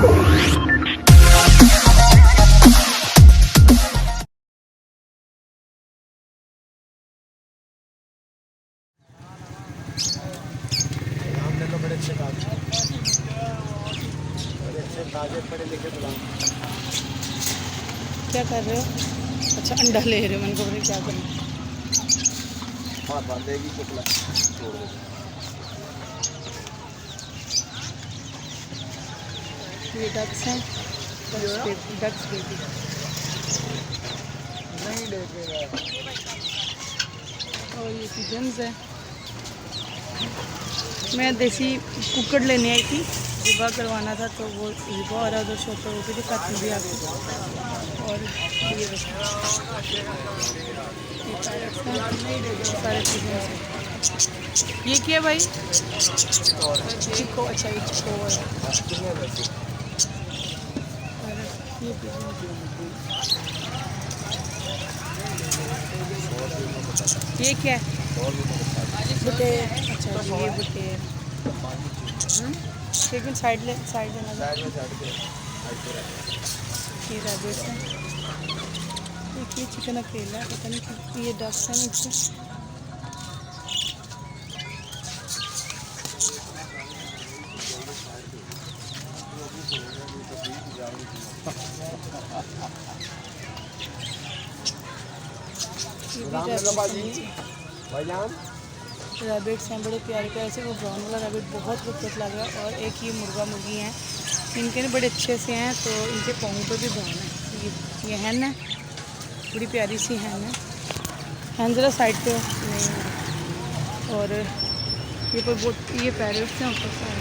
बड़े अच्छे ताजे पढ़े लिखे गुलाम। क्या कर रहे हो? अच्छा अंडा ले रहे हो। मैंने कहा क्या कर रहे हो? हाथ बांधेगी कुतला छोड़ दे। ये डक्स हैं, डक्स बेबी नहीं देखेगा। और ये पिजन्स है। मैं देसी कुकड़ लेने आई थी, रिबा करवाना था, तो वो रिबा और उधर शॉप पर होती थी साथ में भी आती। और ये सारे पिजन्स हैं। ये क्या है भाई? चिको। अच्छा ये चिको है। ये ये क्या है? बुटे। अच्छा ये बुटे। लेकिन साइड लेना था। ये रैबिट्स हैं। एक ये चिकन अकेला है, पता नहीं कि ये डक्स है नीचे। रैबिट्स हैं बड़े प्यारे प्यारे से। वो ब्राउन वाला रैबिट बहुत खूबसूरत लग रहा है। और एक ये मुर्गा मुर्गी हैं, इनके ना बड़े अच्छे से हैं, तो इनके पाँव पे भी ब्राउन है। ये हैन है, बड़ी प्यारी सी हैन है। हैन ज़रा साइड पे नहीं है। और ये पर बहुत ये पैरेट्स हैं ऊपर सारे।